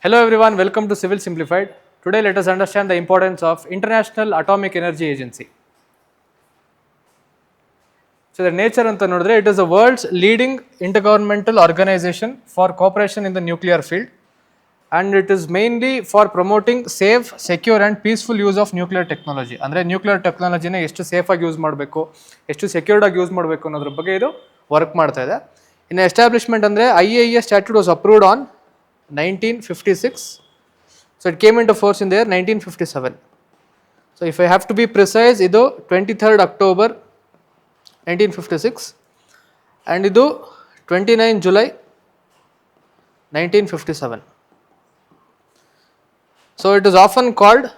Hello everyone, welcome to Civil Simplified. Today let us understand the importance of International Atomic Energy Agency. So the nature anta nodidre, it is the world's leading intergovernmental organization for cooperation in the nuclear field, and it is mainly for promoting safe, secure and peaceful use of nuclear technology. Andre nuclear technology na ಎಷ್ಟು safe ಆಗಿ use ಮಾಡಬೇಕು, ಎಷ್ಟು secured ಆಗಿ use ಮಾಡಬೇಕು ಅನ್ನೋದ್ರ ಬಗ್ಗೆ ಇದು work ಮಾಡ್ತಾ ಇದೆ. ಇನ್ನು ಎಸ್ಟಾಬ್ಲಿಷ್ಮೆಂಟ್ ಅಂದರೆ IAEA statute was approved on 1956. So it came into force in the year 1957. So if I have to be precise, idu 23rd October 1956 and idu 29 July 1957. So it is often called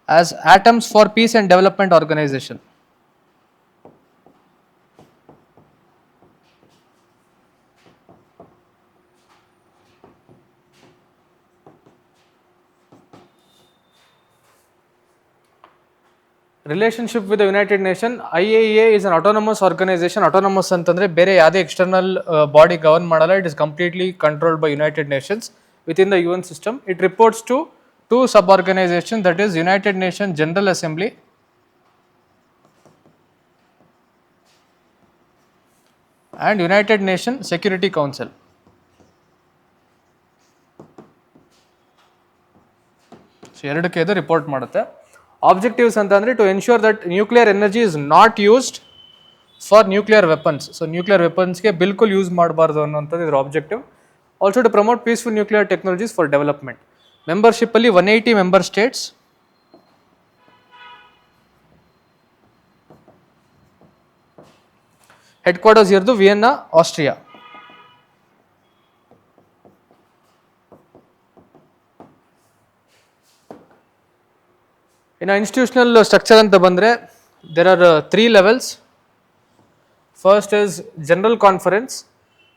as Atoms for Peace and Development Organization. Relationship with the United Nations, IAEA is an autonomous organization. Autonomous ಅಂತಂದ್ರೆ ಬೇರೆ ಯಾವುದೇ external body govern ಮಾಡಲ್ಲ. It is completely controlled by United Nations within the UN system. It reports to two sub-organizations, that is United Nations General Assembly and United Nations Security Council. So ಎರಡಕ್ಕೆ ಇದು report ಮಾಡುತ್ತೆ. Objectives ಅಂತಂದರೆ to ensure that nuclear energy is not used for nuclear weapons. So nuclear ವೆಪನ್ಸ್ಗೆ ಬಿಲ್ಕುಲ್ use ಮಾಡಬಾರ್ದು ಅನ್ನೋಂಥದ್ದು ಇದರ objective. Also to promote peaceful nuclear technologies for development. ಮೆಂಬರ್ಶಿಪ್ಪಲ್ಲಿ 180 ಮೆಂಬರ್ ಸ್ಟೇಟ್ಸ್. ಹೆಡ್ ಕ್ವಾರ್ಟರ್ಸ್ ಇರೋದು ವಿಯೆನ್ನಾ, ಆಸ್ಟ್ರಿಯಾ. ಇನ್ನು ಇನ್ಸ್ಟಿಟ್ಯೂಷನಲ್ ಸ್ಟ್ರಕ್ಚರ್ ಅಂತ ಬಂದರೆ there are 3 levels. First is general conference.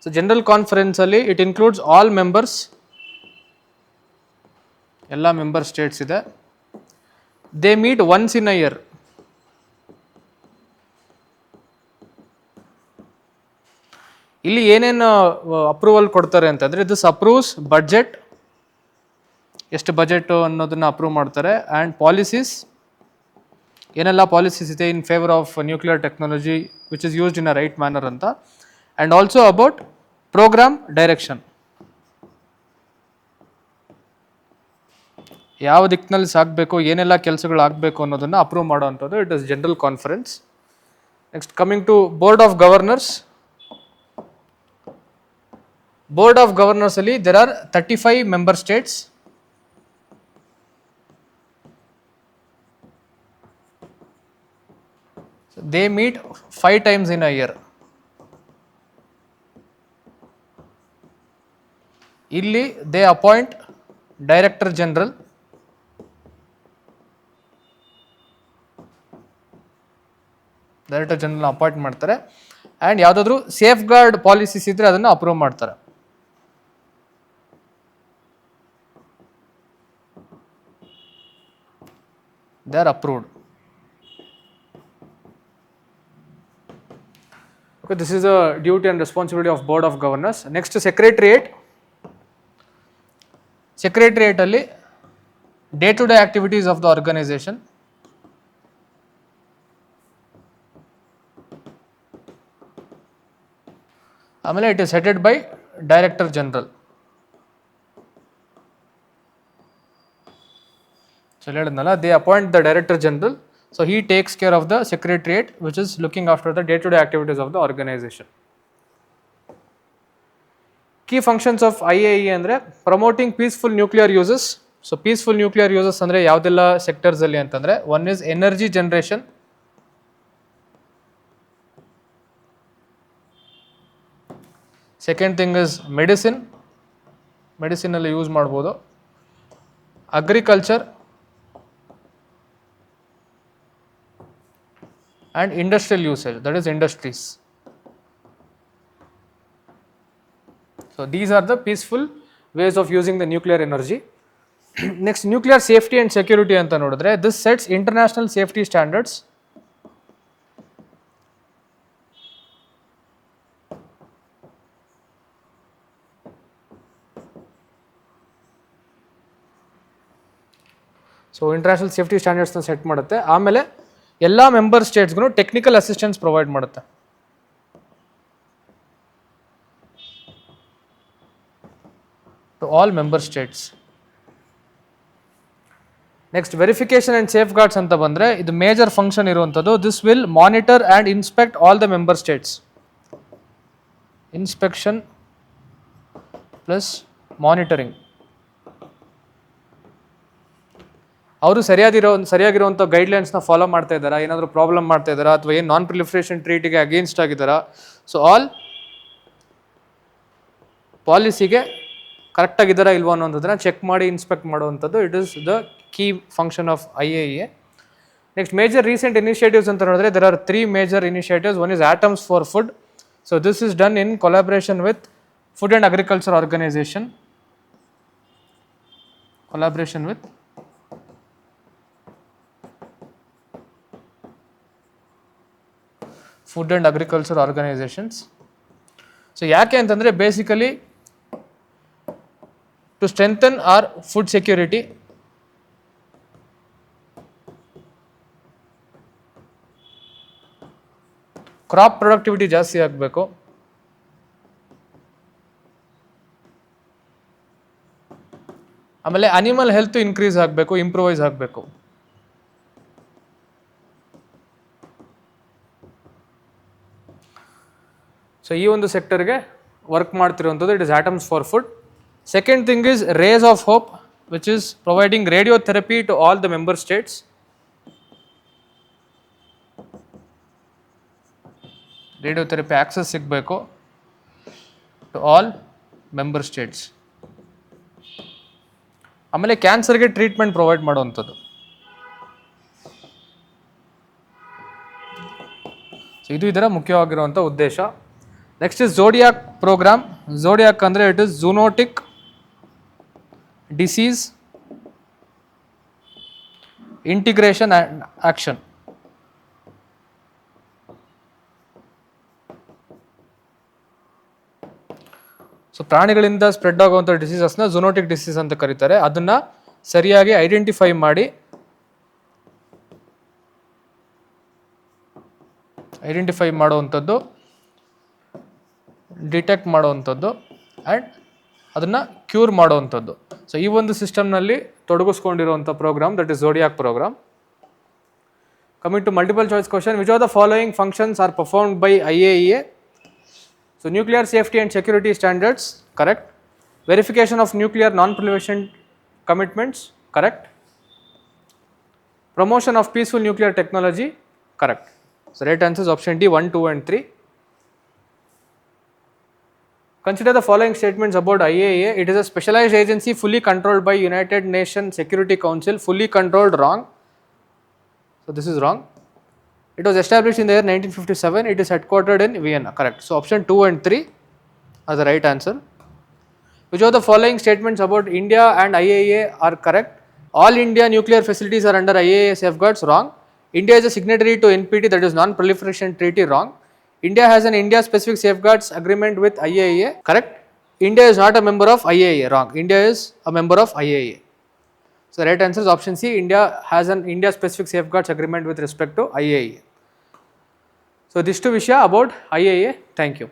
So general ಕಾನ್ಫರೆನ್ಸಲ್ಲಿ ಇಟ್ ಇನ್ಕ್ಲೂಡ್ಸ್ ಆಲ್ ಮೆಂಬರ್ಸ್, ಎಲ್ಲ ಮೆಂಬರ್ ಸ್ಟೇಟ್ಸ್ ಇದೆ. They meet once in a year. ಇಲ್ಲಿ ಏನೇನು ಅಪ್ರೂವಲ್ ಕೊಡ್ತಾರೆ ಅಂತಂದರೆ, ದಿಸ್ ಅಪ್ರೂವ್ಸ್ ಬಡ್ಜೆಟ್, ಎಷ್ಟು ಬಜೆಟು ಅನ್ನೋದನ್ನು ಅಪ್ರೂವ್ ಮಾಡ್ತಾರೆ, ಆ್ಯಂಡ್ ಪಾಲಿಸೀಸ್, ಏನೆಲ್ಲ ಪಾಲಿಸೀಸ್ ಇದೆ in favour of nuclear technology which is used in a right manner ಅಂತ, and also about programme direction, ಯಾವ ದಿಕ್ಕಿನಲ್ಲಿ ಸಾಗಬೇಕು, ಏನೆಲ್ಲ ಕೆಲಸಗಳು ಆಗಬೇಕು ಅನ್ನೋದನ್ನು ಅಪ್ರೂವ್ ಮಾಡೋವಂಥದ್ದು it is general conference. Next coming to board of governors. Board of governors ಅಲ್ಲಿ there are 35 member states. They meet 5 times in a year. ಇಲ್ಲಿ they appoint Director General, Director General appoint ಮಾಡ್ತಾರೆ, and ಯಾವುದಾದ್ರೂ safe guard policies ಇದ್ದರೆ ಅದನ್ನು approve ಮಾಡ್ತಾರೆ. They are approved. Okay, this is a duty and responsibility of Board of Governors. Next, Secretariat. Secretariat ಅಲ್ಲಿ day to day activities of the organisation. ಆಮೇಲೆ it is headed by director general. So ಹೇಳಿದ್ನಲ್ಲ, they appoint the director general. So he takes care of the secretariat which is looking after the day-to-day activities of the organization. Key functions of IAEA ಅಂದರೆ promoting peaceful nuclear uses. So peaceful nuclear uses ಅಂದರೆ ಯಾವುದೆಲ್ಲ ಸೆಕ್ಟರ್ಸಲ್ಲಿ ಅಂತಂದರೆ, one is energy generation, second thing is medicine, ಮೆಡಿಸಿನಲ್ಲಿ use ಮಾಡ್ಬೋದು, agriculture and industrial usage, that is industries. So these are the peaceful ways of using the nuclear energy. Next, nuclear safety and security anta nodidre, this sets international safety standards. So international safety ಸ್ಟ್ಯಾಂಡರ್ಡ್ಸ್ನ set ಮಾಡುತ್ತೆ. ಆಮೇಲೆ ಎಲ್ಲ member ಸ್ಟೇಟ್ಸ್ಗೂ technical assistance provide ಮಾಡುತ್ತೆ. To all member states. Next verification and safeguards ಅಂತ ಬಂದರೆ ಇದು major function ಇರುವಂಥದ್ದು. This will monitor and inspect all the member states. Inspection plus monitoring. ಅವರು ಸರಿಯಾಗಿರುವಂಥ ಗೈಡ್ಲೈನ್ಸ್ನ ಫಾಲೋ ಮಾಡ್ತಾ ಇದ್ದಾರಾ, ಏನಾದರೂ ಪ್ರಾಬ್ಲಮ್ ಮಾಡ್ತಾ ಇದ್ದಾರಾ, ಅಥವಾ ಏನು ನಾನ್ ಪ್ರಿಲಿಫರೇಷನ್ ಟ್ರೀಟಿಗೆ ಅಗೇನ್ಸ್ಟ್ ಆಗಿದ್ದಾರಾ. ಸೊ ಆಲ್ ಪಾಲಿಸಿಗೆ ಕರೆಕ್ಟಾಗಿದ್ದಾರಾ ಇಲ್ವೋ ಅನ್ನೋಂಥದ್ದನ್ನು ಚೆಕ್ ಮಾಡಿ ಇನ್ಸ್ಪೆಕ್ಟ್ ಮಾಡುವಂಥದ್ದು. It is the key function of IAEA. Next major recent initiatives ಅಂತ ನೋಡಿದ್ರೆ there are 3 major initiatives. One is Atoms for Food. So this is done in collaboration with Food and Agriculture Organization. Collaboration with Food and Agriculture Organizations. So ಯಾಕೆ ಅಂತಂದರೆ basically to strengthen our food security. Crop productivity ಜಾಸ್ತಿ ಆಗಬೇಕು. ಆಮೇಲೆ animal health increase ಆಗಬೇಕು, improvise ಆಗಬೇಕು. So ಈ ಒಂದು ಸೆಕ್ಟರ್ಗೆ ವರ್ಕ್ ಮಾಡ್ತಿರುವಂಥದ್ದು it is Atoms for Food. Second thing is Rays of Hope, which is providing radiotherapy to all the member states. Radiotherapy access ಸಿಗಬೇಕು ಟು ಆಲ್ ಮೆಂಬರ್ ಸ್ಟೇಟ್ಸ್. ಆಮೇಲೆ ಕ್ಯಾನ್ಸರ್ಗೆ treatment provide ಮಾಡುವಂಥದ್ದು. So ಇದು ಇದರ ಮುಖ್ಯವಾಗಿರುವಂಥ ಉದ್ದೇಶ. Next is zodiac programme. Zodiac ಅಂದರೆ it is zoonotic disease integration and action. So ಪ್ರಾಣಿಗಳಿಂದ ಸ್ಪ್ರೆಡ್ ಆಗುವಂಥ ಡಿಸೀಸಸ್ನ ಝೂನೋಟಿಕ್ ಡಿಸೀಸ್ ಅಂತ ಕರೀತಾರೆ. ಅದನ್ನು ಸರಿಯಾಗಿ ಐಡೆಂಟಿಫೈ ಮಾಡುವಂಥದ್ದು, ಡಿಟೆಕ್ಟ್ ಮಾಡುವಂಥದ್ದು ಆ್ಯಂಡ್ ಅದನ್ನು ಕ್ಯೂರ್ ಮಾಡುವಂಥದ್ದು. ಸೊ ಈ ಒಂದು ಸಿಸ್ಟಮ್ನಲ್ಲಿ ತೊಡಗಿಸ್ಕೊಂಡಿರುವಂಥ programme that is zodiac programme. Coming to multiple choice question, which are the following functions are performed by IAEA? So nuclear safety and security standards, correct. Verification of nuclear non-proliferation commitments, correct. Promotion of peaceful nuclear technology, correct. So right answer is option D, 1, 2 and 3. Consider the following statements about IAEA. It is a specialized agency fully controlled by United Nations Security Council. Fully controlled, wrong. So this is wrong. It was established in the year 1957. It is headquartered in Vienna, correct. So option 2 and 3 are the right answer. Which of the following statements about India and IAEA are correct? All India nuclear facilities are under IAEA safeguards, wrong. India is a signatory to NPT, that is non-proliferation treaty, wrong. India has an India specific safeguards agreement with IAEA, correct. India is not a member of IAEA, wrong. India is a member of IAEA. So the right answer is option C. India has an India specific safeguards agreement with respect to IAEA. So this to Vishya about IAEA. Thank you.